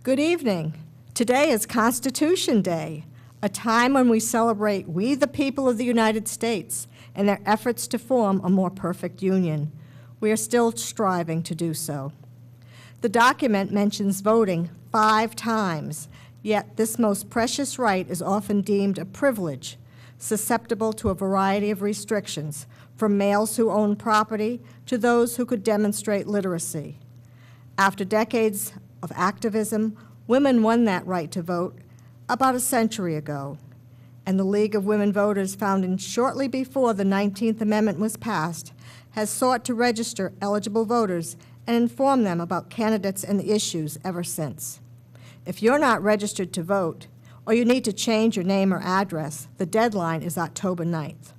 Good evening. Today is Constitution Day, a time when we celebrate we the people of the United States and their efforts to form a more perfect union. We are still striving to do so. The document mentions voting 5 times, yet this most precious right is often deemed a privilege, susceptible to a variety of restrictions, from males who own property to those who could demonstrate literacy. After decades of activism, women won that right to vote about a century ago, and the League of Women Voters, founded shortly before the 19th Amendment was passed, has sought to register eligible voters and inform them about candidates and issues ever since. If you're not registered to vote, or you need to change your name or address, the deadline is October 9th.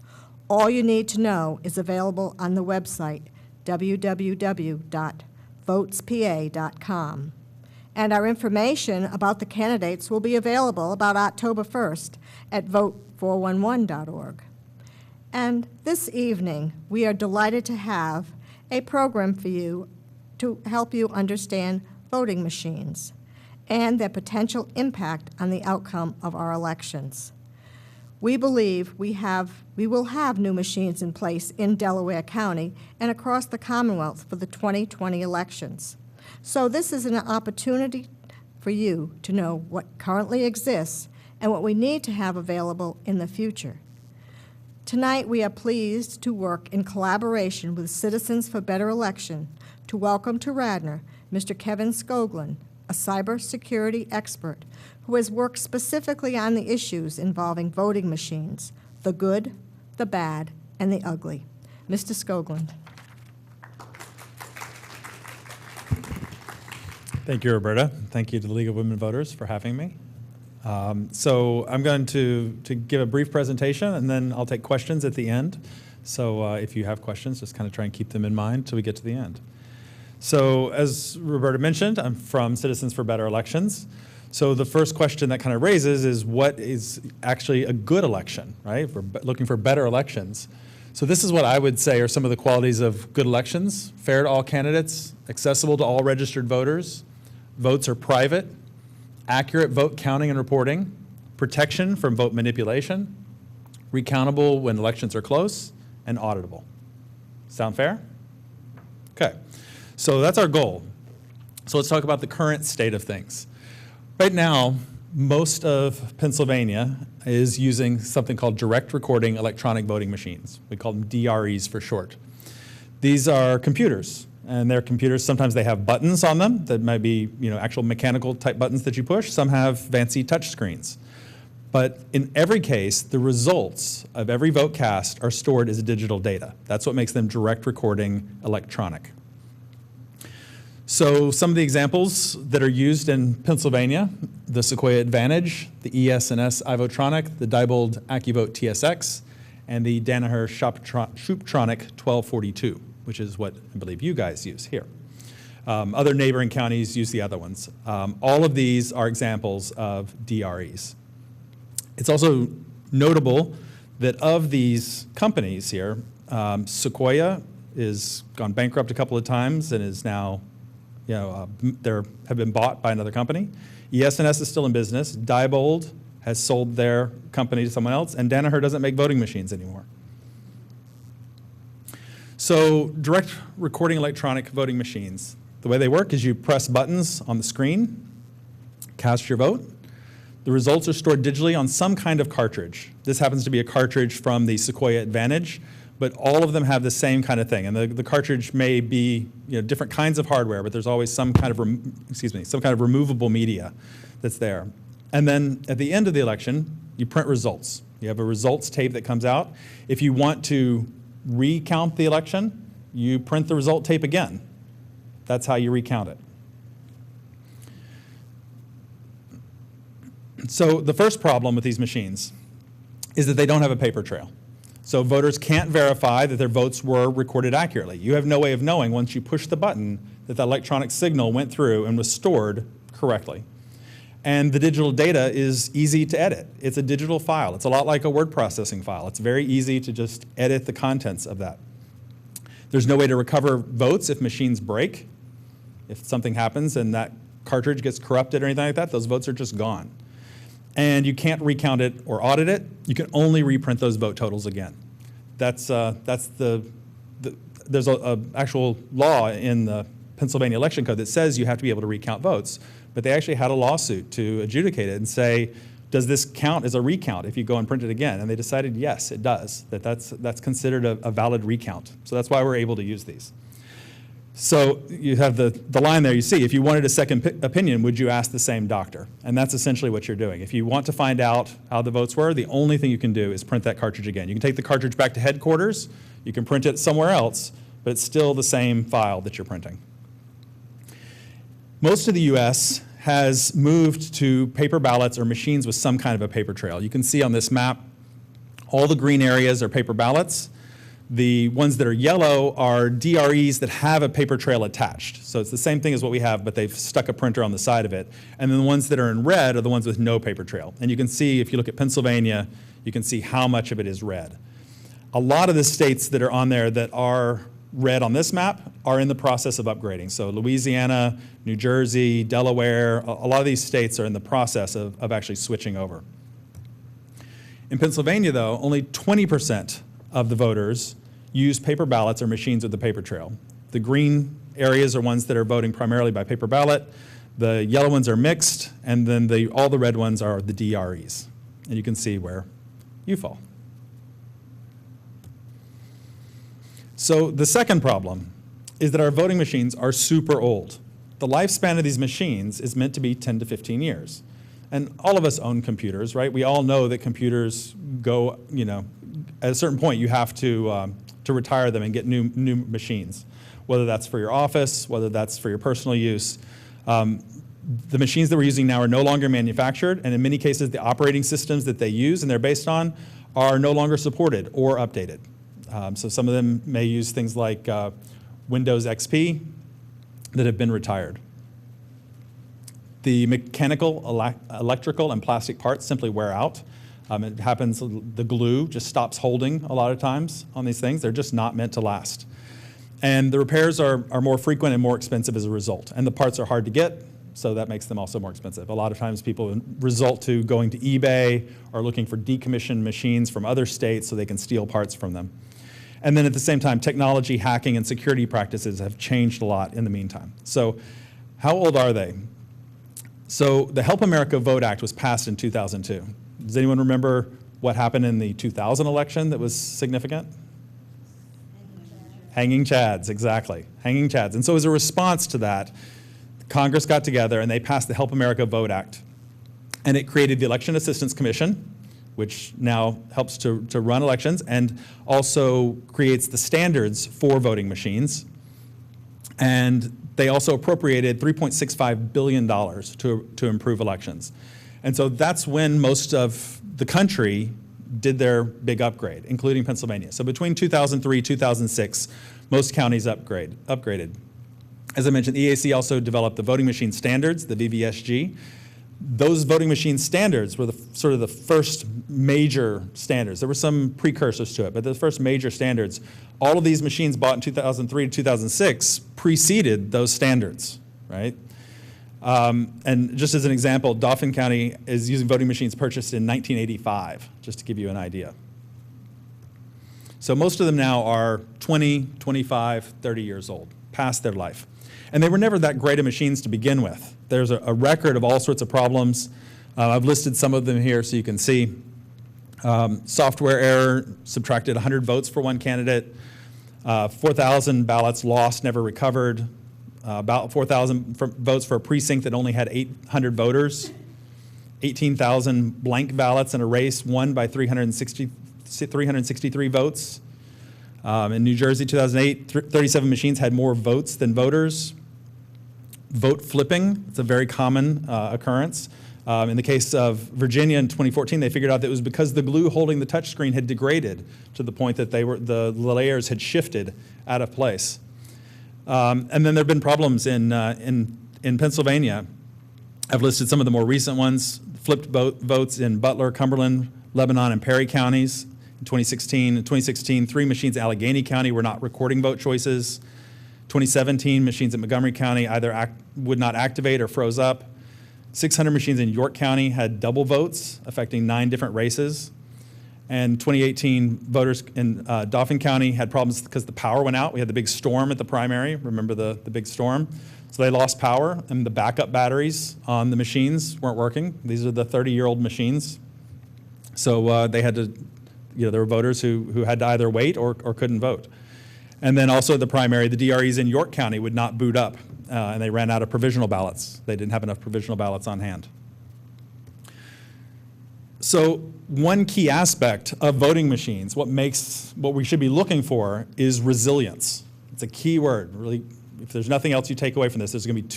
All you need to know is available on the website www.votespa.com. And our information about the candidates will be available about October 1st at vote411.org. And this evening, we are delighted to have a program for you to help you understand voting machines and their potential impact on the outcome of our elections. We believe we will have new machines in place in Delaware County and across the Commonwealth for the 2020 elections. So this is an opportunity for you to know what currently exists and what we need to have available in the future. Tonight, we are pleased to work in collaboration with Citizens for Better Election to welcome to Radnor Mr. Kevin Skoglund, a cybersecurity expert who has worked specifically on the issues involving voting machines, the good, the bad, and the ugly. Mr. Skoglund. Thank you, Roberta. Thank you to the League of Women Voters for having me. So I'm going to give a brief presentation, and then I'll take questions at the end. So if you have questions, just kind of try and keep them in mind till we get to the end. So as Roberta mentioned, I'm from Citizens for Better Elections. So the first question that kind of raises is, what is actually a good election, right? We're looking for better elections. So this is what I would say are some of the qualities of good elections: fair to all candidates, accessible to all registered voters, votes are private, accurate vote counting and reporting, protection from vote manipulation, recountable when elections are close, and auditable. Sound fair? Okay, so that's our goal. So let's talk about the current state of things. Right now, most of Pennsylvania is using something called direct recording electronic voting machines. We call them DREs for short. These are computers, and they're computers. Sometimes they have buttons on them that might be, actual mechanical type buttons that you push. Some have fancy touch screens. But in every case, the results of every vote cast are stored as digital data. That's what makes them direct recording electronic. So some of the examples that are used in Pennsylvania: the Sequoia Advantage, the ES&S iVotronic, the Diebold AccuVote TSX, and the Danaher Shuptronic 1242, which is what I believe you guys use here. Other neighboring counties use the other ones. All of these are examples of DREs. It's also notable that of these companies here, Sequoia has gone bankrupt a couple of times and is now have been bought by another company. ES&S is still in business. Diebold has sold their company to someone else, and Danaher doesn't make voting machines anymore. So direct recording electronic voting machines, the way they work is you press buttons on the screen, cast your vote. The results are stored digitally on some kind of cartridge. This happens to be a cartridge from the Sequoia Advantage, but all of them have the same kind of thing. And the cartridge may be different kinds of hardware, but there's always some kind of removable media that's there. And then at the end of the election, you print results. You have a results tape that comes out. If you want to recount the election, you print the result tape again. That's how you recount it. So the first problem with these machines is that they don't have a paper trail. So voters can't verify that their votes were recorded accurately. You have no way of knowing once you push the button that the electronic signal went through and was stored correctly. And the digital data is easy to edit. It's a digital file. It's a lot like a word processing file. It's very easy to just edit the contents of that. There's no way to recover votes if machines break. If something happens and that cartridge gets corrupted or anything like that, those votes are just gone. And you can't recount it or audit it. You can only reprint those vote totals again. There's a actual law in the Pennsylvania election code that says you have to be able to recount votes, but they actually had a lawsuit to adjudicate it and say, does this count as a recount if you go and print it again? And they decided, yes, it does, that's considered a valid recount. So that's why we're able to use these. So you have the line there, you see, if you wanted a second opinion, would you ask the same doctor? And that's essentially what you're doing. If you want to find out how the votes were, the only thing you can do is print that cartridge again. You can take the cartridge back to headquarters, you can print it somewhere else, but it's still the same file that you're printing. Most of the US has moved to paper ballots or machines with some kind of a paper trail. You can see on this map, all the green areas are paper ballots. The ones that are yellow are DREs that have a paper trail attached. So it's the same thing as what we have, but they've stuck a printer on the side of it. And then the ones that are in red are the ones with no paper trail. And you can see, if you look at Pennsylvania, you can see how much of it is red. A lot of the states that are on there that are red on this map are in the process of upgrading. So Louisiana, New Jersey, Delaware, a lot of these states are in the process of actually switching over. In Pennsylvania, though, only 20% of the voters use paper ballots or machines with the paper trail. The green areas are ones that are voting primarily by paper ballot. The yellow ones are mixed, and then all the red ones are the DREs. And you can see where you fall. So the second problem is that our voting machines are super old. The lifespan of these machines is meant to be 10 to 15 years. And all of us own computers, right? We all know that computers go, at a certain point you have to retire them and get new machines, whether that's for your office, whether that's for your personal use. The machines that we're using now are no longer manufactured, and in many cases the operating systems that they use and they're based on are no longer supported or updated. So some of them may use things like Windows XP that have been retired. The mechanical, electrical, and plastic parts simply wear out. It happens, the glue just stops holding a lot of times on these things. They're just not meant to last. And the repairs are more frequent and more expensive as a result. And the parts are hard to get, so that makes them also more expensive. A lot of times people result to going to eBay or looking for decommissioned machines from other states so they can steal parts from them. And then at the same time, technology, hacking, and security practices have changed a lot in the meantime. So how old are they? So the Help America Vote Act was passed in 2002. Does anyone remember what happened in the 2000 election that was significant? Hanging chads, exactly. Hanging chads. And so as a response to that, Congress got together and they passed the Help America Vote Act. And it created the Election Assistance Commission, which now helps to run elections and also creates the standards for voting machines. And they also appropriated $3.65 billion to improve elections. And so that's when most of the country did their big upgrade, including Pennsylvania. So between 2003, 2006, most counties upgraded. As I mentioned, the EAC also developed the voting machine standards, the VVSG. Those voting machine standards were sort of the first major standards. There were some precursors to it, but the first major standards. All of these machines bought in 2003 to 2006 preceded those standards, right? And just as an example, Dauphin County is using voting machines purchased in 1985, just to give you an idea. So most of them now are 20, 25, 30 years old, past their life. And they were never that great of machines to begin with. There's a record of all sorts of problems. I've listed some of them here so you can see. Software error, subtracted 100 votes for one candidate. 4,000 ballots lost, never recovered. About 4,000 votes for a precinct that only had 800 voters. 18,000 blank ballots in a race won by 363 votes. In New Jersey, 2008, 37 machines had more votes than voters. Vote flipping, it's a very common occurrence. In the case of Virginia in 2014, they figured out that it was because the glue holding the touchscreen had degraded to the point that the layers had shifted out of place. And then there have been problems in Pennsylvania. I've listed some of the more recent ones. Flipped votes in Butler, Cumberland, Lebanon, and Perry counties in 2016. In 2016, 3 machines in Allegheny County were not recording vote choices. 2017 machines in Montgomery County either would not activate or froze up. 600 machines in York County had double votes affecting 9 different races. And 2018 voters in Dauphin County had problems because the power went out. We had the big storm at the primary. Remember the big storm? So they lost power, and the backup batteries on the machines weren't working. These are the 30-year-old machines. So they had to, there were voters who had to either wait or couldn't vote. And then also the primary, the DREs in York County would not boot up, and they ran out of provisional ballots. They didn't have enough provisional ballots on hand. So one key aspect of voting machines, what we should be looking for, is resilience. It's a key word. Really, if there's nothing else you take away from this, there's going to be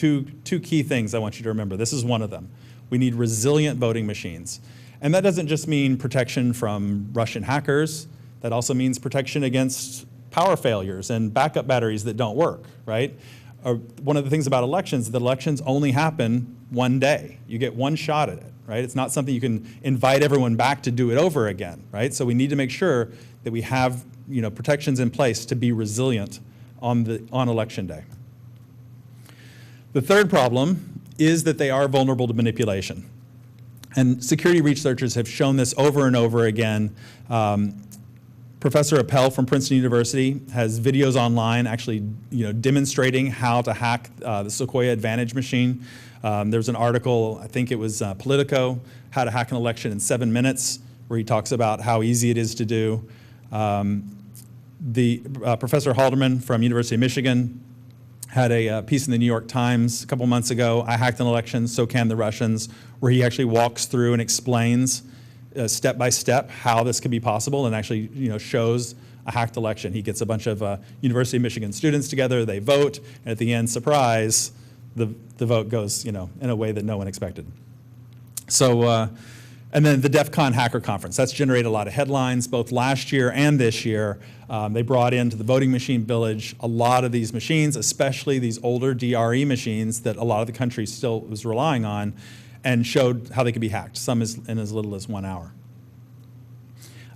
two key things I want you to remember. This is one of them. We need resilient voting machines. And that doesn't just mean protection from Russian hackers. That also means protection against power failures and backup batteries that don't work, right? One of the things about elections is that elections only happen one day. You get one shot at it, right? It's not something you can invite everyone back to do it over again, right? So we need to make sure that we have, protections in place to be resilient on election day. The third problem is that they are vulnerable to manipulation. And security researchers have shown this over and over again. Professor Appel from Princeton University has videos online actually demonstrating how to hack the Sequoia Advantage machine. There's an article, I think it was Politico, How to Hack an Election in 7 Minutes, where he talks about how easy it is to do. Professor Halderman from University of Michigan had a piece in the New York Times a couple months ago, I hacked an election, so can the Russians, where he actually walks through and explains step by step how this could be possible, and actually shows a hacked election. He gets a bunch of University of Michigan students together, they vote, and at the end, surprise, the vote goes in a way that no one expected. So, and then the DEF CON Hacker Conference, that's generated a lot of headlines, both last year and this year. They brought into the voting machine village a lot of these machines, especially these older DRE machines that a lot of the country still was relying on, and showed how they could be hacked, some in as little as 1 hour.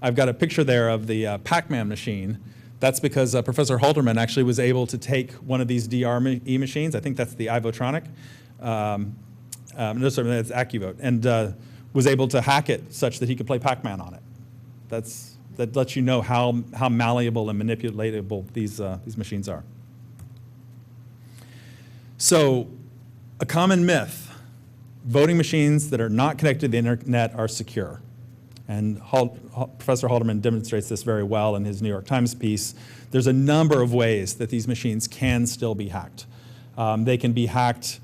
I've got a picture there of the Pac-Man machine. That's because Professor Halderman actually was able to take one of these DRE machines, I think that's the Ivotronic, no, sorry, that's AccuVote, and was able to hack it such that he could play Pac-Man on it. That lets you know how malleable and manipulatable these machines are. So, a common myth, voting machines that are not connected to the internet are secure. And Professor Halderman demonstrates this very well in his New York Times piece. There's a number of ways that these machines can still be hacked. They can be hacked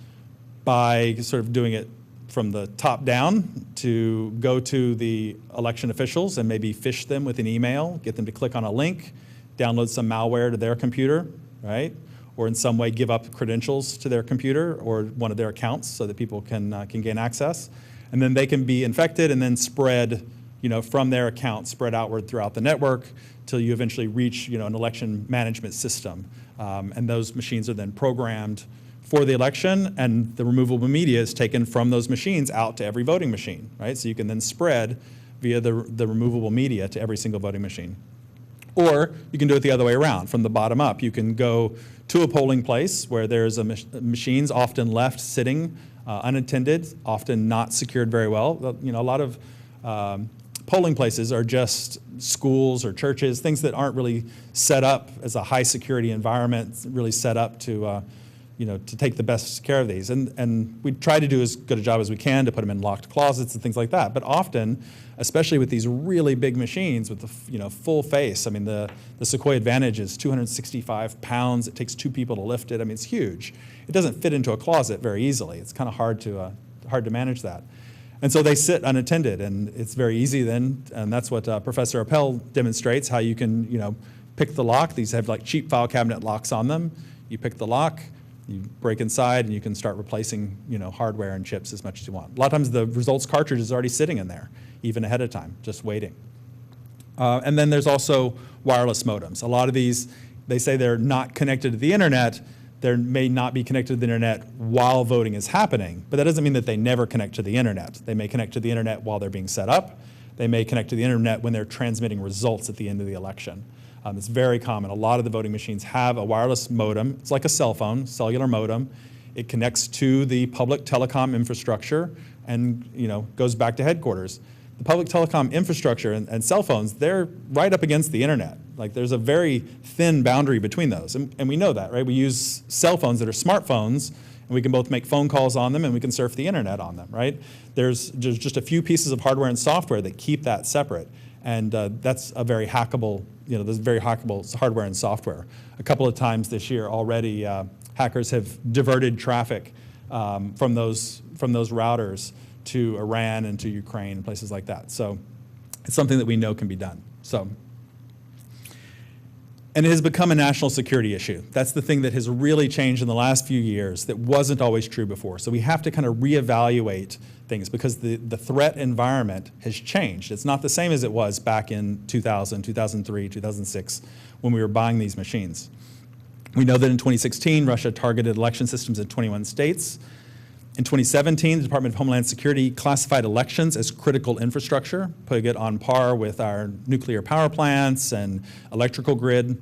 by sort of doing it from the top down, to go to the election officials and maybe phish them with an email, get them to click on a link, download some malware to their computer, right? Or in some way give up credentials to their computer or one of their accounts so that people can gain access. And then they can be infected and then spread, from their account, spread outward throughout the network till you eventually reach, an election management system. And those machines are then programmed for the election, and the removable media is taken from those machines out to every voting machine, right? So you can then spread via the removable media to every single voting machine. Or you can do it the other way around, from the bottom up. You can go to a polling place where there's machines often left sitting unattended, often not secured very well. A lot of polling places are just schools or churches, things that aren't really set up as a high security environment, really set up to take the best care of these. And we try to do as good a job as we can to put them in locked closets and things like that. But often, especially with these really big machines with the full face, I mean, the Sequoia Advantage is 265 pounds. It takes 2 people to lift it. I mean, it's huge. It doesn't fit into a closet very easily. It's kind of hard to manage that. And so they sit unattended, and it's very easy then, and that's what Professor Appel demonstrates, how you can pick the lock. These have like cheap file cabinet locks on them. You pick the lock, you break inside, and you can start replacing, hardware and chips as much as you want. A lot of times the results cartridge is already sitting in there, even ahead of time, just waiting. And then there's also wireless modems. A lot of these, they say they're not connected to the internet. They may not be connected to the internet while voting is happening, but that doesn't mean that they never connect to the internet. They may connect to the internet while they're being set up. They may connect to the internet when they're transmitting results at the end of the election. It's very common. A lot of the voting machines have a wireless modem. It's like a cell phone, cellular modem. It connects to the public telecom infrastructure and goes back to headquarters. The public telecom infrastructure and cell phones, they're right up against the internet. Like there's a very thin boundary between those. And we know that, right? We use cell phones that are smartphones, and we can both make phone calls on them and we can surf the internet on them, right? There's just a few pieces of hardware and software that keep that separate. And that's a very hackable, there's very hackable hardware and software. A couple of times this year already, hackers have diverted traffic from those routers to Iran and to Ukraine and places like that. So it's something that we know can be done. And it has become a national security issue. That's the thing that has really changed in the last few years that wasn't always true before. So we have to kind of reevaluate things because the threat environment has changed. It's not the same as it was back in 2000, 2003, 2006 when we were buying these machines. We know that in 2016, Russia targeted election systems in 21 states. In 2017, the Department of Homeland Security classified elections as critical infrastructure, putting it on par with our nuclear power plants and electrical grid.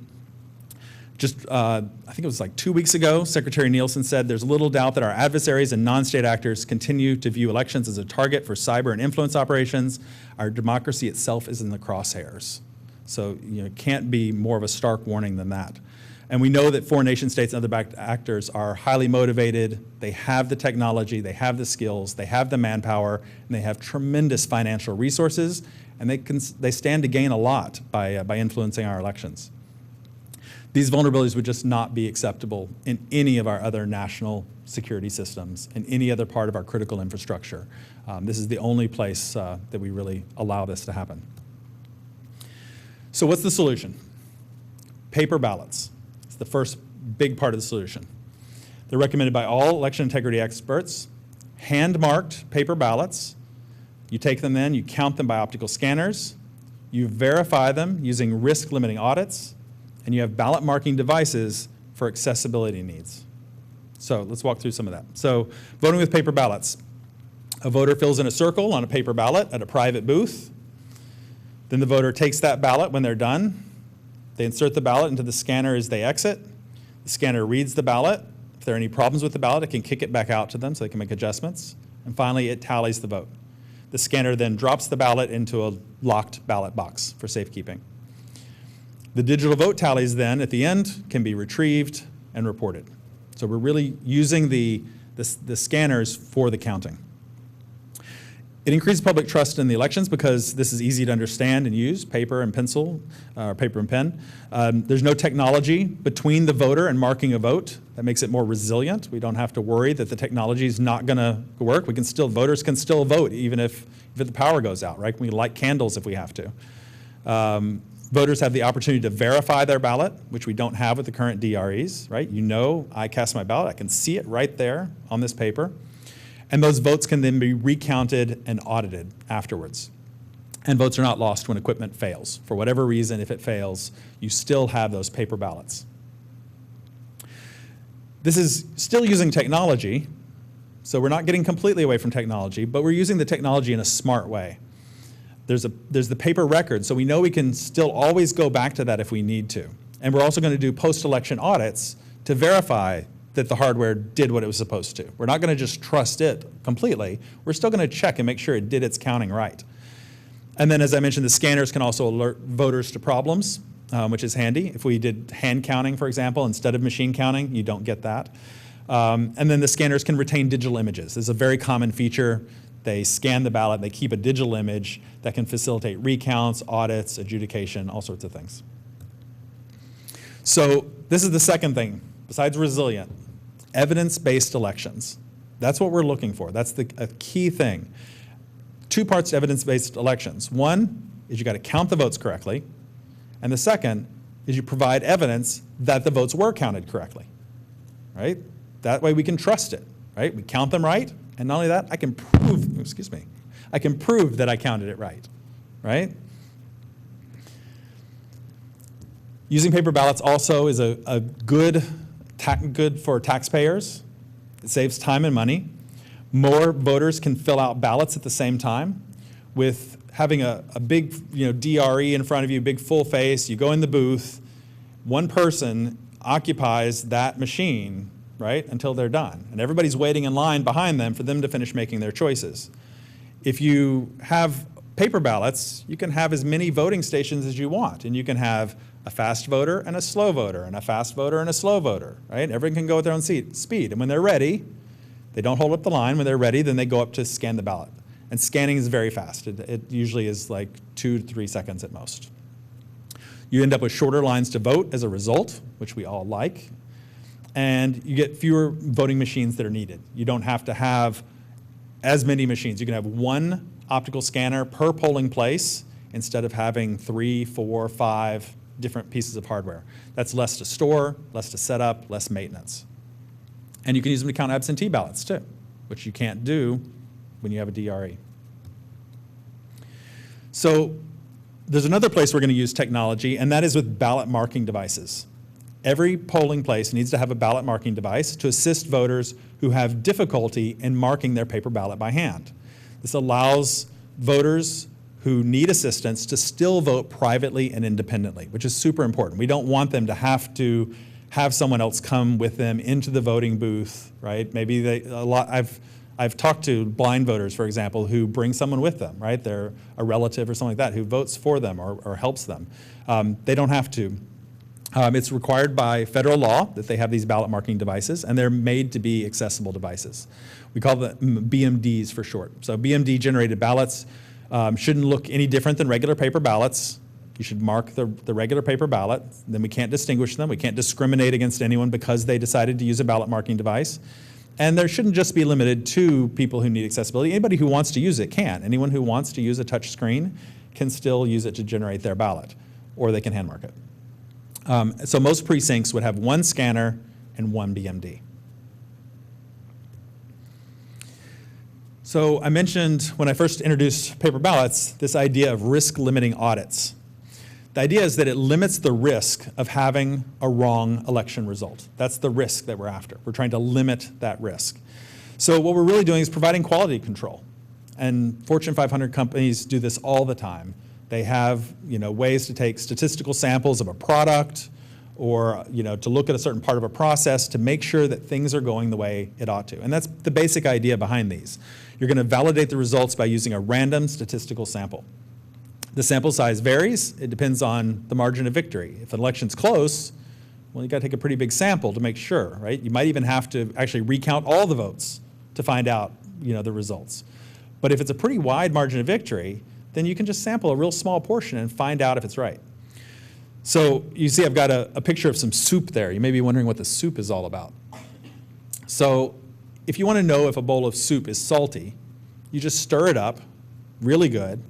Just, I think it was like 2 weeks ago, Secretary Nielsen said there's little doubt that our adversaries and non-state actors continue to view elections as a target for cyber and influence operations. Our democracy itself is in the crosshairs. So it can't be more of a stark warning than that. And we know that foreign nation states and other backed actors are highly motivated. They have the technology, they have the skills, they have the manpower, and they have tremendous financial resources, and they stand to gain a lot by influencing our elections. These vulnerabilities would just not be acceptable in any of our other national security systems, in any other part of our critical infrastructure. This is the only place that we really allow this to happen. So what's the solution? Paper ballots. It's the first big part of the solution. They're recommended by all election integrity experts. Hand-marked paper ballots. You take them in, you count them by optical scanners, you verify them using risk-limiting audits, and you have ballot marking devices for accessibility needs. So let's walk through some of that. So voting with paper ballots. A voter fills in a circle on a paper ballot at a private booth. Then the voter takes that ballot when they're done. They insert the ballot into the scanner as they exit. The scanner reads the ballot. If there are any problems with the ballot, it can kick it back out to them so they can make adjustments. And finally, it tallies the vote. The scanner then drops the ballot into a locked ballot box for safekeeping. The digital vote tallies then, at the end, can be retrieved and reported. So we're really using the scanners for the counting. It increases public trust in the elections because this is easy to understand and use, paper and pencil, or paper and pen. There's no technology between the voter and marking a vote. That makes it more resilient. We don't have to worry that the technology is not going to work. Voters can still vote even if the power goes out, right? We light candles if we have to. Voters have the opportunity to verify their ballot, which we don't have with the current DREs, right? I cast my ballot. I can see it right there on this paper. And those votes can then be recounted and audited afterwards. And votes are not lost when equipment fails. For whatever reason, if it fails, you still have those paper ballots. This is still using technology, so we're not getting completely away from technology, but we're using the technology in a smart way. There's the paper record, so we know we can still always go back to that if we need to. And we're also going to do post-election audits to verify that the hardware did what it was supposed to. We're not going to just trust it completely. We're still going to check and make sure it did its counting right. And then, as I mentioned, the scanners can also alert voters to problems, which is handy. If we did hand counting, for example, instead of machine counting, you don't get that. And then the scanners can retain digital images. This is a very common feature. They scan the ballot, they keep a digital image that can facilitate recounts, audits, adjudication, all sorts of things. So this is the second thing, besides resilient. Evidence-based elections. That's what we're looking for. That's a key thing. Two parts to evidence-based elections. One is you got to count the votes correctly, and the second is you provide evidence that the votes were counted correctly, right? That way we can trust it, right? We count them right, and not only that, I can prove, I can prove that I counted it right, right? Using paper ballots also is a good for taxpayers. It saves time and money. More voters can fill out ballots at the same time. with having a big DRE in front of you, big full face, you go in the booth, one person occupies that machine, right, until they're done. And everybody's waiting in line behind them for them to finish making their choices. If you have paper ballots, you can have as many voting stations as you want, and you can have a fast voter and a slow voter, and a fast voter and a slow voter, right? Everyone can go at their own speed. And when they're ready, they don't hold up the line. When they're ready, then they go up to scan the ballot. And scanning is very fast. It usually is like 2 to 3 seconds at most. You end up with shorter lines to vote as a result, which we all like. And you get fewer voting machines that are needed. You don't have to have as many machines. You can have one optical scanner per polling place instead of having 3, 4, 5 different pieces of hardware. That's less to store, less to set up, less maintenance. And you can use them to count absentee ballots too, which you can't do when you have a DRE. So there's another place we're going to use technology, and that is with ballot marking devices. Every polling place needs to have a ballot marking device to assist voters who have difficulty in marking their paper ballot by hand. This allows voters who need assistance to still vote privately and independently, which is super important. We don't want them to have someone else come with them into the voting booth, right? Maybe I've talked to blind voters, for example, who bring someone with them, right? They're a relative or something like that who votes for them or helps them. They don't have to. It's required by federal law that they have these ballot marking devices, and they're made to be accessible devices. We call them BMDs for short. So BMD generated ballots shouldn't look any different than regular paper ballots. You should mark the regular paper ballot. Then we can't distinguish them. We can't discriminate against anyone because they decided to use a ballot marking device. And there shouldn't just be limited to people who need accessibility. Anybody who wants to use it can. Anyone who wants to use a touch screen can still use it to generate their ballot, or they can hand mark it. So most precincts would have one scanner and one BMD. So I mentioned when I first introduced paper ballots, this idea of risk limiting audits. The idea is that it limits the risk of having a wrong election result. That's the risk that we're after. We're trying to limit that risk. So what we're really doing is providing quality control. And Fortune 500 companies do this all the time. They have ways to take statistical samples of a product or to look at a certain part of a process to make sure that things are going the way it ought to. And that's the basic idea behind these. You're going to validate the results by using a random statistical sample. The sample size varies. It depends on the margin of victory. If an election's close, well, you got to take a pretty big sample to make sure, right? You might even have to actually recount all the votes to find out, the results. But if it's a pretty wide margin of victory, then you can just sample a real small portion and find out if it's right. So you see I've got a picture of some soup there. You may be wondering what the soup is all about. So if you want to know if a bowl of soup is salty, you just stir it up really good,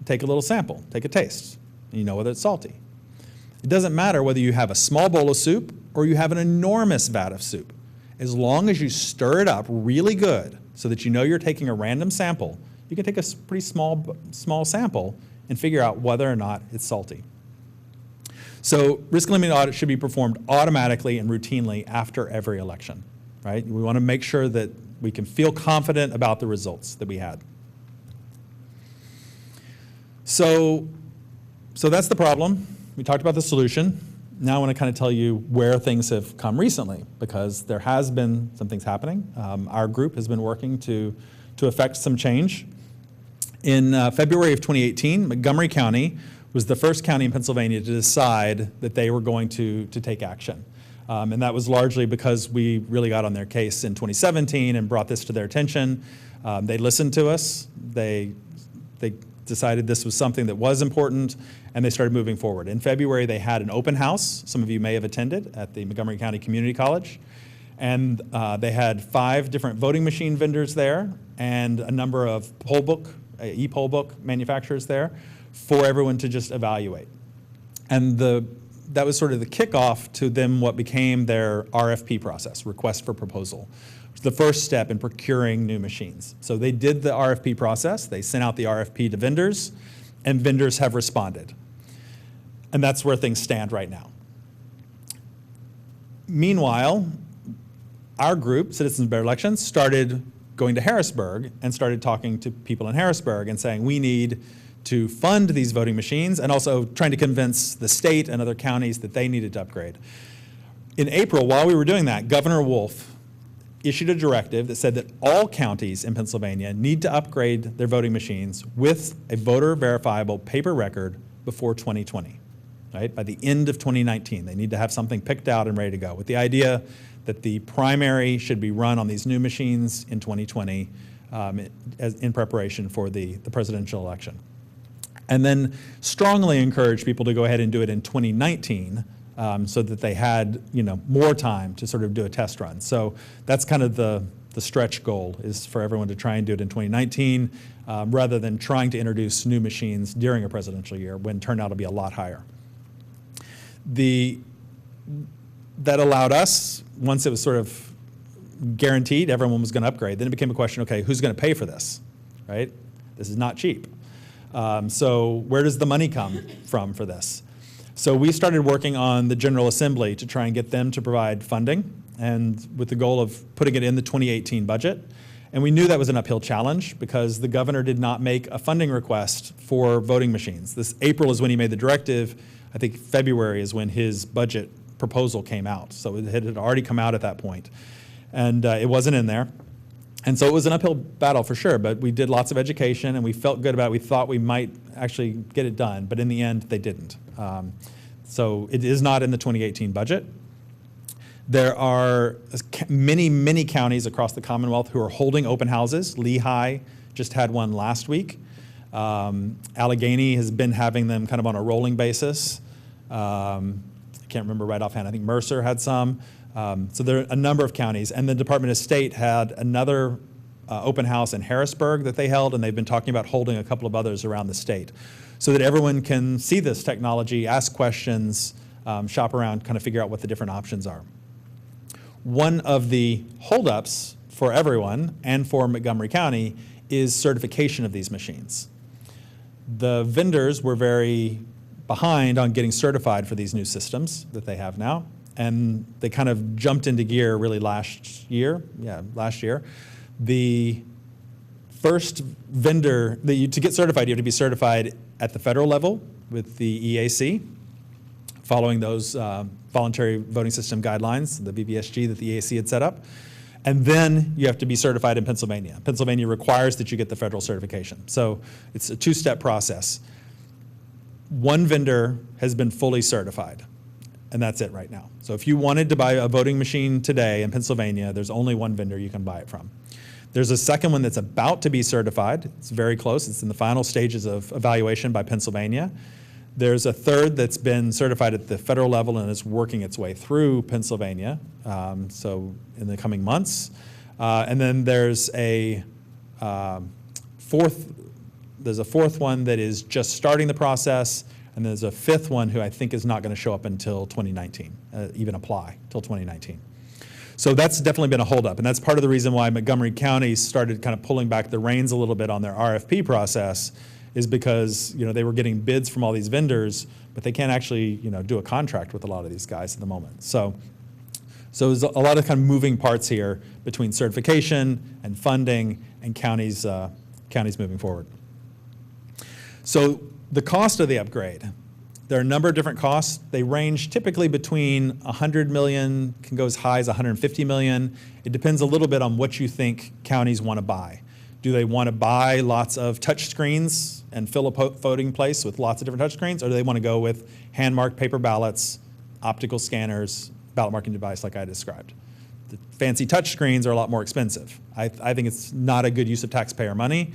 take a little sample, take a taste, and you know whether it's salty. It doesn't matter whether you have a small bowl of soup or you have an enormous vat of soup. As long as you stir it up really good so that you know you're taking a random sample, you can take a pretty small sample and figure out whether or not it's salty. So risk limiting audits should be performed automatically and routinely after every election, right? We want to make sure that we can feel confident about the results that we had. So that's the problem. We talked about the solution. Now I want to kind of tell you where things have come recently, because there has been some things happening. Our group has been working to affect some change. In February of 2018, Montgomery County was the first county in Pennsylvania to decide that they were going to take action. And that was largely because we really got on their case in 2017 and brought this to their attention. They listened to us. They decided this was something that was important, and they started moving forward. In February, they had an open house. Some of you may have attended at the Montgomery County Community College. And they had 5 different voting machine vendors there and a number of e-poll book manufacturers there for everyone to just evaluate. And that was sort of the kickoff to them what became their RFP process, request for proposal. It was the first step in procuring new machines. So they did the RFP process, they sent out the RFP to vendors, and vendors have responded. And that's where things stand right now. Meanwhile, our group, Citizens Better Elections, started going to Harrisburg and started talking to people in Harrisburg and saying, we need to fund these voting machines, and also trying to convince the state and other counties that they needed to upgrade. In April, while we were doing that, Governor Wolf issued a directive that said that all counties in Pennsylvania need to upgrade their voting machines with a voter verifiable paper record before 2020, right? By the end of 2019, they need to have something picked out and ready to go, with the idea that the primary should be run on these new machines in 2020 in preparation for the presidential election. And then strongly encourage people to go ahead and do it in 2019 so that they had, more time to sort of do a test run. So that's kind of the stretch goal, is for everyone to try and do it in 2019 rather than trying to introduce new machines during a presidential year when turnout will be a lot higher. That allowed us, once it was sort of guaranteed everyone was going to upgrade, then it became a question, okay, who's going to pay for this, right? This is not cheap. So where does the money come from for this? So we started working on the General Assembly to try and get them to provide funding, and with the goal of putting it in the 2018 budget. And we knew that was an uphill challenge because the governor did not make a funding request for voting machines. This April is when he made the directive. I think February is when his budget proposal came out. So it had already come out at that point. And it wasn't in there. And so it was an uphill battle for sure, but we did lots of education and we felt good about it. We thought we might actually get it done, but in the end, they didn't. So it is not in the 2018 budget. There are many, many counties across the Commonwealth who are holding open houses. Lehigh just had one last week. Allegheny has been having them kind of on a rolling basis. I can't remember right offhand. I think Mercer had some. So there are a number of counties, and the Department of State had another open house in Harrisburg that they held, and they've been talking about holding a couple of others around the state so that everyone can see this technology, ask questions, shop around, kind of figure out what the different options are. One of the holdups for everyone and for Montgomery County is certification of these machines. The vendors were very behind on getting certified for these new systems that they have now. And they kind of jumped into gear really last year. The first vendor, to get certified, you have to be certified at the federal level with the EAC, following those voluntary voting system guidelines, the VVSG that the EAC had set up. And then you have to be certified in Pennsylvania. Pennsylvania requires that you get the federal certification. So it's a two-step process. One vendor has been fully certified, and that's it right now. So if you wanted to buy a voting machine today in Pennsylvania, there's only one vendor you can buy it from. There's a second one that's about to be certified. It's very close. It's in the final stages of evaluation by Pennsylvania. There's a third that's been certified at the federal level and is working its way through Pennsylvania, so in the coming months. And then there's a fourth one that is just starting the process, and there's a fifth one who I think is not going to show up until 2019, even apply till 2019. So that's definitely been a holdup, and that's part of the reason why Montgomery County started kind of pulling back the reins a little bit on their RFP process, is because they were getting bids from all these vendors, but they can't actually do a contract with a lot of these guys at the moment. So there's a lot of kind of moving parts here between certification and funding and counties moving forward. So the cost of the upgrade, there are a number of different costs. They range typically between $100 million, can go as high as $150 million. It depends a little bit on what you think counties want to buy. Do they want to buy lots of touch screens and fill a voting place with lots of different touch screens, or do they want to go with hand-marked paper ballots, optical scanners, ballot marking device like I described? The fancy touch screens are a lot more expensive. I think it's not a good use of taxpayer money.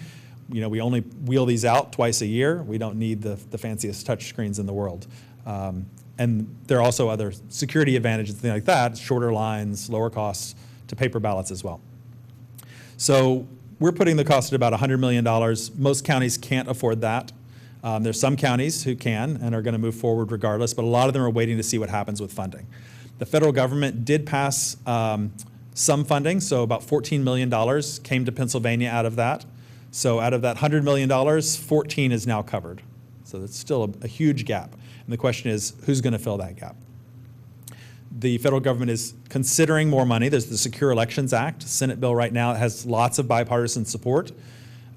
We only wheel these out twice a year. We don't need the fanciest touch screens in the world. And there are also other security advantages, things like that, shorter lines, lower costs to paper ballots as well. So we're putting the cost at about $100 million. Most counties can't afford that. There's some counties who can and are going to move forward regardless, but a lot of them are waiting to see what happens with funding. The federal government did pass some funding, so about $14 million came to Pennsylvania out of that. So out of that $100 million, 14 is now covered. So that's still a huge gap. And the question is, who's going to fill that gap? The federal government is considering more money. There's the Secure Elections Act, Senate bill right now. It has lots of bipartisan support.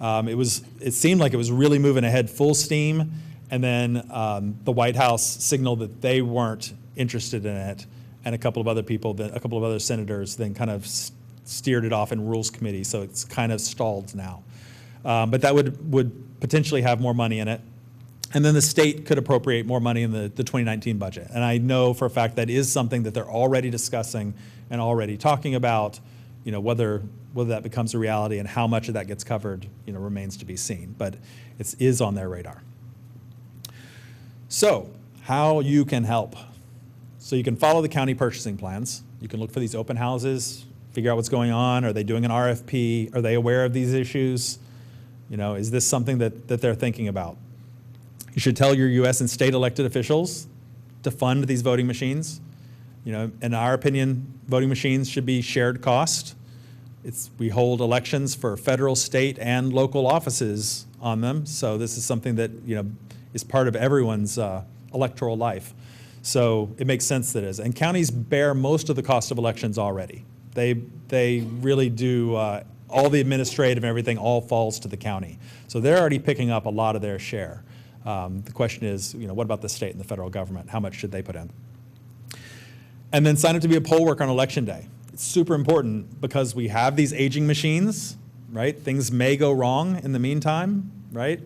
It seemed like it was really moving ahead full steam, and then the White House signaled that they weren't interested in it, and a couple of other senators then kind of steered it off in Rules Committee, so it's kind of stalled now. But that would potentially have more money in it. And then the state could appropriate more money in the 2019 budget. And I know for a fact that is something that they're already discussing and already talking about. Whether that becomes a reality and how much of that gets covered, remains to be seen. But it is on their radar. So how you can help. So you can follow the county purchasing plans. You can look for these open houses, figure out what's going on. Are they doing an RFP? Are they aware of these issues? Is this something that they're thinking about? You should tell your U.S. and state elected officials to fund these voting machines. In our opinion, voting machines should be shared cost. We hold elections for federal, state, and local offices on them. So this is something that is part of everyone's electoral life. So it makes sense that it is. And counties bear most of the cost of elections already. They really do. All the administrative and everything all falls to the county. So they're already picking up a lot of their share. The question is, what about the state and the federal government? How much should they put in? And then sign up to be a poll worker on election day. It's super important because we have these aging machines, right? Things may go wrong in the meantime, right?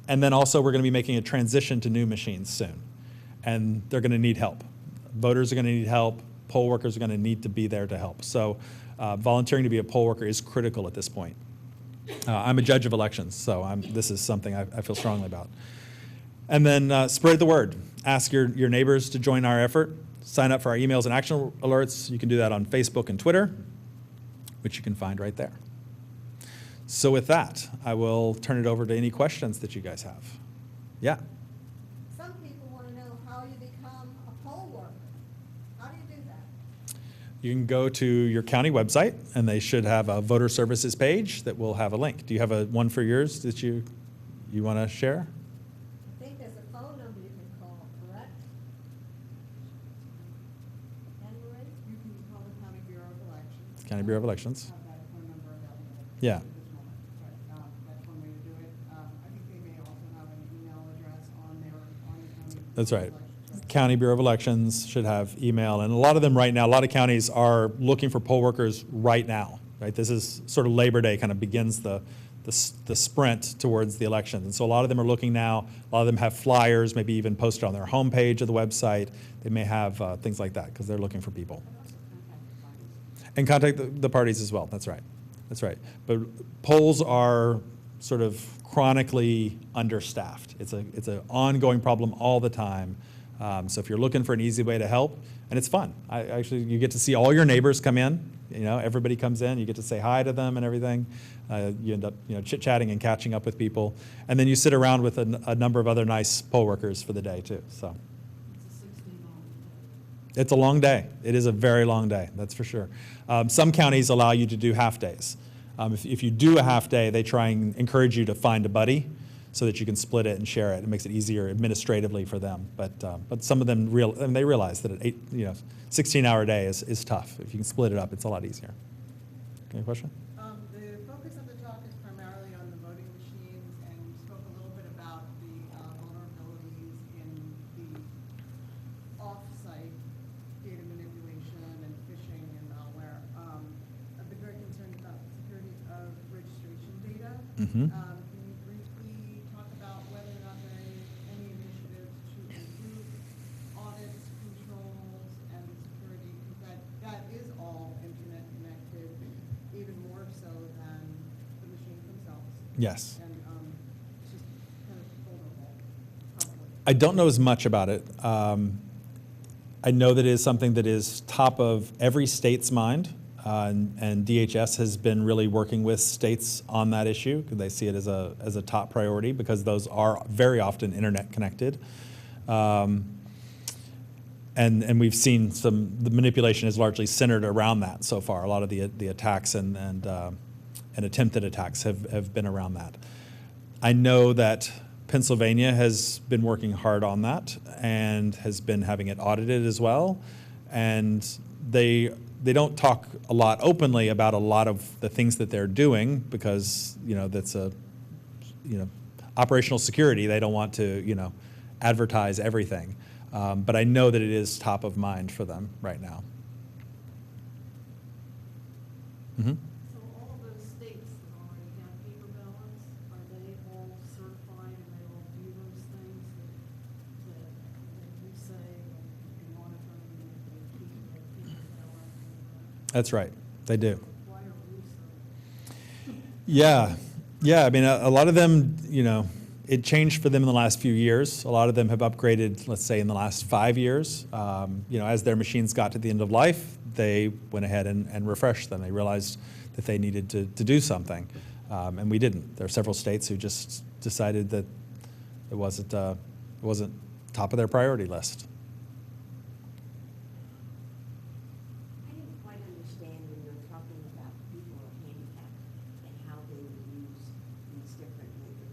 And then also we're going to be making a transition to new machines soon. And they're going to need help. Voters are going to need help. Poll workers are going to need to be there to help. So volunteering to be a poll worker is critical at this point. I'm a judge of elections, so this is something I feel strongly about. And then spread the word. Ask your neighbors to join our effort. Sign up for our emails and action alerts. You can do that on Facebook and Twitter, which you can find right there. So with that, I will turn it over to any questions that you guys have. Yeah? Some people want to know how you become a poll worker. How do you do that? You can go to your county website, and they should have a voter services page that will have a link. Do you have one for yours that you want to share? I think there's a phone number you can call, correct? Anne-Marie? You can call the County Bureau of Elections. County Bureau of Elections. Have that phone number available. Yeah. At this moment. But that's one way to do it. I think they may also have an email address on the County. That's right. Elections website. County Bureau of Elections should have email, and a lot of them right now, a lot of counties are looking for poll workers right now, right? This is sort of Labor Day kind of begins the sprint towards the election. And so a lot of them are looking now. A lot of them have flyers, maybe even posted on their homepage of the website. They may have things like that because they're looking for people. And contact the parties as well. That's right. That's right. But polls are sort of chronically understaffed. It's an ongoing problem all the time. So if you're looking for an easy way to help, and it's fun. You get to see all your neighbors come in. Everybody comes in. You get to say hi to them and everything. You end up, chit-chatting and catching up with people, and then you sit around with a number of other nice poll workers for the day too. So it's a long day. It is a very long day. That's for sure. Some counties allow you to do half days. If you do a half day, they try and encourage you to find a buddy, so that you can split it and share it. It makes it easier administratively for them. But some of them they realize that an 16-hour day is tough. If you can split it up, it's a lot easier. Any question? The focus of the talk is primarily on the voting machines, and you spoke a little bit about the vulnerabilities in the off-site data manipulation and phishing and malware. I've been very concerned about the security of registration data. Mm-hmm. Can you briefly talk about whether or not there are any initiatives to improve audits, controls, and security? Because that is all internet connected, even more so than the machines themselves. Yes. And it's just kind of vulnerable, probably. I don't know as much about it. I know that it is something that is top of every state's mind, and DHS has been really working with states on that issue because they see it as a top priority because those are very often internet connected. And we've seen the manipulation is largely centered around that so far. A lot of the attacks and attempted attacks have been around that. I know that Pennsylvania has been working hard on that and has been having it audited as well. and they don't talk a lot openly about a lot of the things that they're doing because, that's operational security. They don't want to, advertise everything. But I know that it is top of mind for them right now. Mm-hmm. So all of those states that already have paper ballots, are they all certified and they all do those things that you say, you can monitor them and they keep their paper ballot? That's right. They do. Why are we so? Yeah. I mean, a lot of them, it changed for them in the last few years. A lot of them have upgraded, let's say, in the last 5 years. As their machines got to the end of life, they went ahead and refreshed them. They realized that they needed to do something, and we didn't. There are several states who just decided that it wasn't top of their priority list. I didn't quite understand when you're talking about people who are handicapped and how they would use these different, the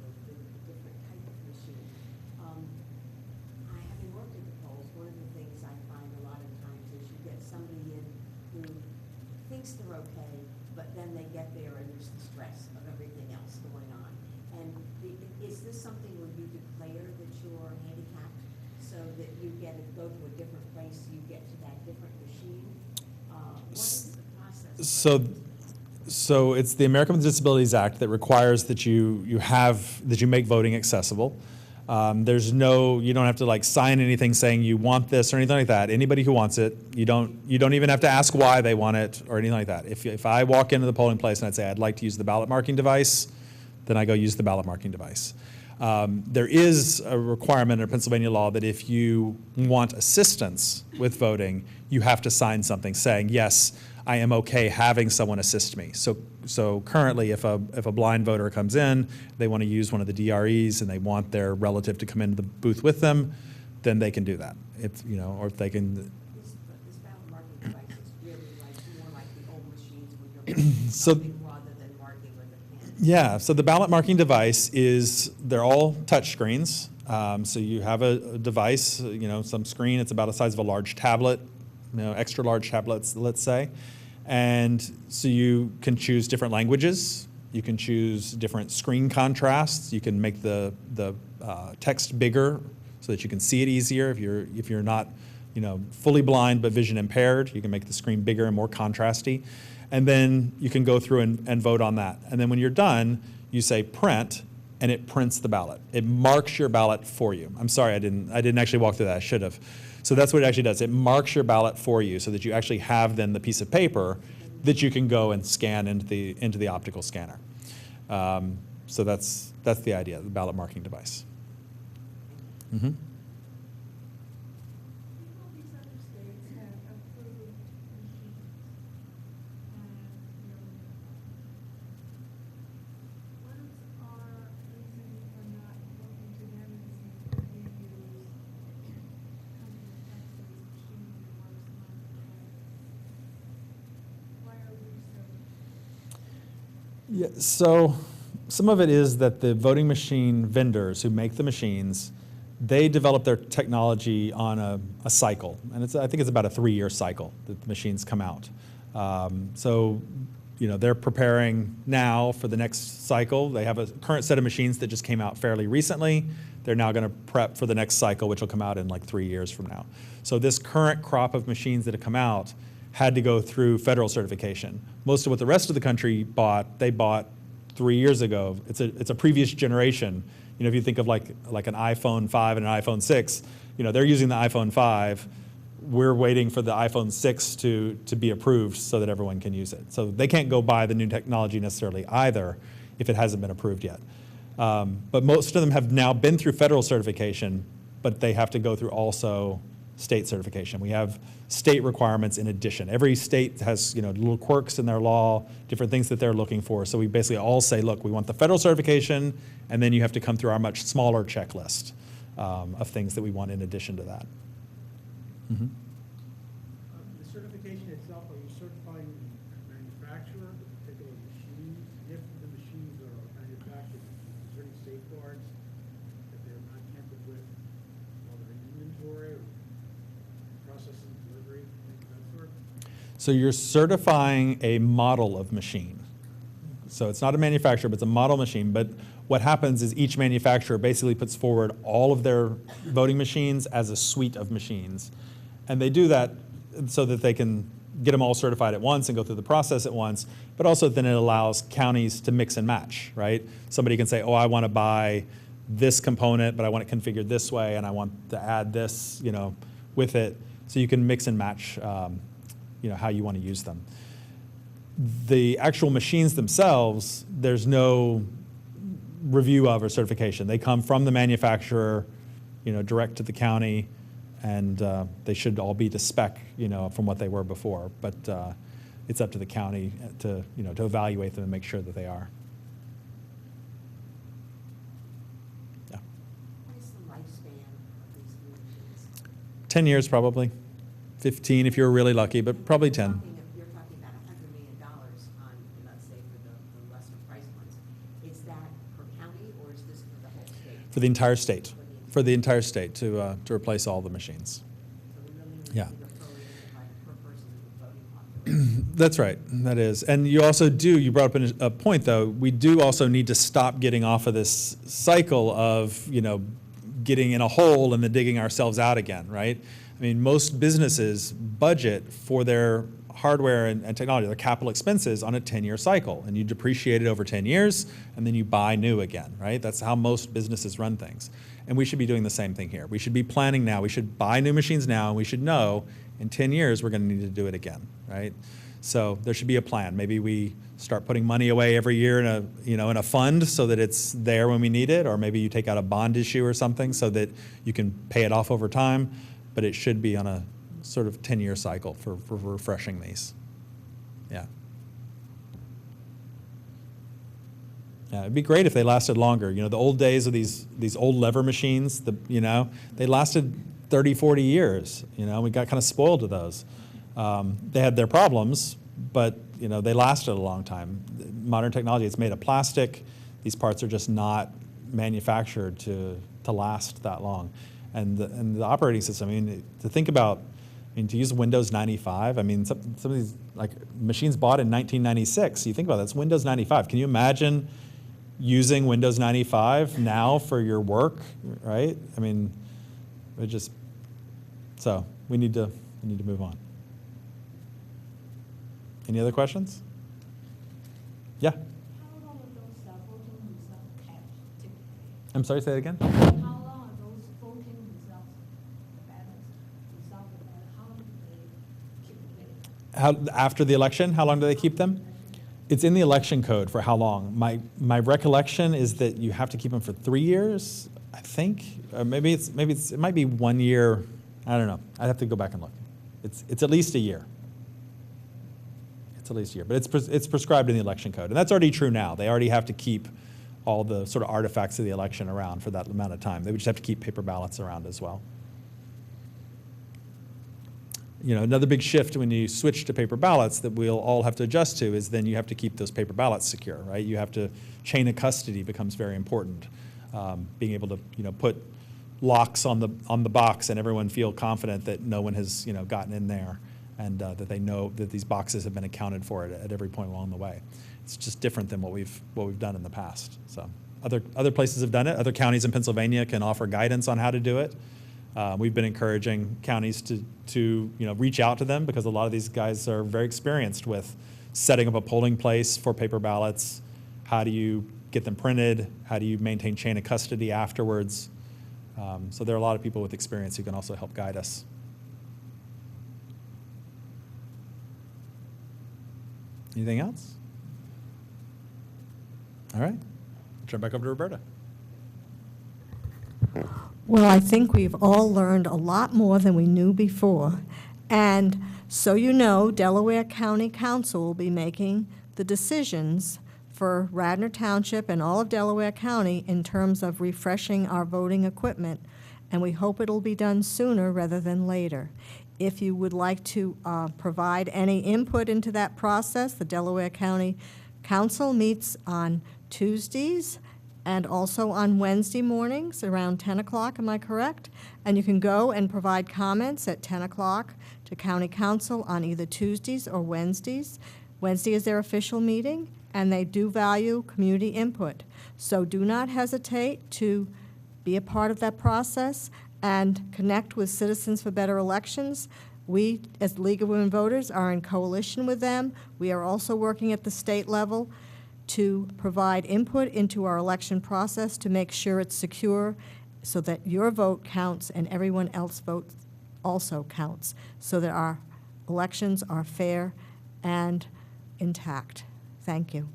different type of machine. Having worked at the polls, one of the things I find a lot of times is you get somebody in who thinks they're okay, but then they get there and there's the stress of everything else going on. And is this something where you declare that you're handicapped so that you go to a different place, you get to that different machine? What is the process? So it's the American with Disabilities Act that requires that you make voting accessible. You don't have to sign anything saying you want this or anything like that. Anybody who wants it, you don't even have to ask why they want it or anything like that. If I walk into the polling place and I'd say I'd like to use the ballot marking device, then I go use the ballot marking device. There is a requirement in Pennsylvania law that if you want assistance with voting, you have to sign something saying, yes, I am okay having someone assist me. So currently, if a blind voter comes in, they want to use one of the DREs and they want their relative to come into the booth with them, then they can do that. Or if they can. This ballot marking device is really more like the old machines where you're making something rather than marking with a pen. Yeah, so the ballot marking device they're all touch screens. So you have a device, some screen, it's about the size of a large tablet, extra large tablets, let's say. And so you can choose different languages. You can choose different screen contrasts. You can make the text bigger so that you can see it easier. If you're not, fully blind but vision impaired, you can make the screen bigger and more contrasty. And then you can go through and vote on that. And then when you're done, you say print, and it prints the ballot. It marks your ballot for you. I'm sorry, I didn't actually walk through that. I should have. So that's what it actually does. It marks your ballot for you so that you actually have then the piece of paper that you can go and scan into the optical scanner. So that's the idea, the ballot marking device. Mm-hmm. All these other states have approved machines. What is our reason for not looking to them and see if they use company Texas machine that works on? Why are we so? Yeah, so some of it is that the voting machine vendors who make the machines, they develop their technology on a cycle. And I think it's about a 3-year cycle that the machines come out. They're preparing now for the next cycle. They have a current set of machines that just came out fairly recently. They're now going to prep for the next cycle, which will come out in 3 years from now. So this current crop of machines that have come out had to go through federal certification. Most of what the rest of the country bought, they bought 3 years ago. It's a previous generation. If you think of like an iPhone 5 and an iPhone 6, they're using the iPhone 5. We're waiting for the iPhone 6 to be approved so that everyone can use it. So they can't go buy the new technology necessarily either if it hasn't been approved yet. But most of them have now been through federal certification, but they have to go through also state certification. We have state requirements in addition. Every state has little quirks in their law, different things that they're looking for. So we basically all say, look, we want the federal certification, and then you have to come through our much smaller checklist of things that we want in addition to that. Mm-hmm. The certification itself, are you certifying the manufacturer of the particular machines? If the machines are manufactured, is there any safeguards that they're not tampered with while they're in inventory or processing delivery? So you're certifying a model of machine. So it's not a manufacturer, but it's a model machine. But what happens is each manufacturer basically puts forward all of their voting machines as a suite of machines. And they do that so that they can get them all certified at once and go through the process at once, but also then it allows counties to mix and match, right? Somebody can say, oh, I want to buy this component, but I want it configured this way, and I want to add this, you know, with it. So you can mix and match, you know, how you want to use them. The actual machines themselves, there's no review of or certification. They come from the manufacturer, you know, direct to the county, and they should all be to spec, you know, from what they were before. But it's up to the county to, you know, to evaluate them and make sure that they are. Yeah. What is the lifespan of these new machines? 10 years probably, 15 if you're really lucky, but probably 10. You're talking about $100 million on, let's say, for the lesser price ones. Is that per county, or is this for the whole state? For the entire state. For the entire state to replace all the machines. So we really need to Yeah. see the prorated by per person voting population. That's right, that is. And you also do, you brought up a point though, we do also need to stop getting off of this cycle of, you know, getting in a hole and then digging ourselves out again, right? I mean, most businesses budget for their hardware and technology, their capital expenses on a 10-year cycle, and you depreciate it over 10 years, and then you buy new again, right? That's how most businesses run things. And we should be doing the same thing here. We should be planning now. We should buy new machines now, and we should know in 10 years we're going to need to do it again, right? So there should be a plan. Maybe we start putting money away every year in a, you know, in a fund so that it's there when we need it, or maybe you take out a bond issue or something so that you can pay it off over time, but it should be on a sort of 10-year cycle for refreshing these. Yeah. Yeah, it'd be great if they lasted longer. You know, the old days of these old lever machines, you know, they lasted 30, 40 years. You know, we got kind of spoiled with those. They had their problems, but, you know, they lasted a long time. Modern technology, it's made of plastic. These parts are just not manufactured to last that long. And the operating system, I mean, to think about, I mean, to use Windows 95, I mean, some of these, like, machines bought in 1996, you think about that, it's Windows 95. Can you imagine using Windows 95 now for your work, right? I mean, it just, so we need to move on. Any other questions? Yeah? How long are those voting results kept typically? I'm sorry, say that again? How long are those voting results, the ballots, result of that, how do they keep it? After the election, how long do they keep them? It's in the election code for how long. My recollection is that you have to keep them for 3 years, I think. Or maybe it might be 1 year. I don't know. I'd have to go back and look. It's at least a year. It's at least a year, but it's prescribed in the election code, and that's already true now. They already have to keep all the sort of artifacts of the election around for that amount of time. They would just have to keep paper ballots around as well. You know, another big shift when you switch to paper ballots that we'll all have to adjust to is then you have to keep those paper ballots secure, right? You have to, chain of custody becomes very important. Being able to, you know, put locks on the box and everyone feel confident that no one has, you know, gotten in there, and that they know that these boxes have been accounted for at every point along the way. It's just different than what we've done in the past. So other places have done it. Other counties in Pennsylvania can offer guidance on how to do it. We've been encouraging counties to you know, reach out to them, because a lot of these guys are very experienced with setting up a polling place for paper ballots. How do you get them printed? How do you maintain chain of custody afterwards? So there are a lot of people with experience who can also help guide us. Anything else? All right, I'll turn back over to Roberta. Well, I think we've all learned a lot more than we knew before. And so you know, Delaware County Council will be making the decisions for Radnor Township and all of Delaware County in terms of refreshing our voting equipment. And we hope it'll be done sooner rather than later. If you would like to provide any input into that process, the Delaware County Council meets on Tuesdays and also on Wednesday mornings around 10 o'clock, am I correct? And you can go and provide comments at 10 o'clock to County Council on either Tuesdays or Wednesdays. Wednesday is their official meeting, and they do value community input. So do not hesitate to be a part of that process and connect with Citizens for Better Elections. We, as the League of Women Voters, are in coalition with them. We are also working at the state level to provide input into our election process to make sure it's secure so that your vote counts and everyone else's vote also counts, so that our elections are fair and intact. Thank you.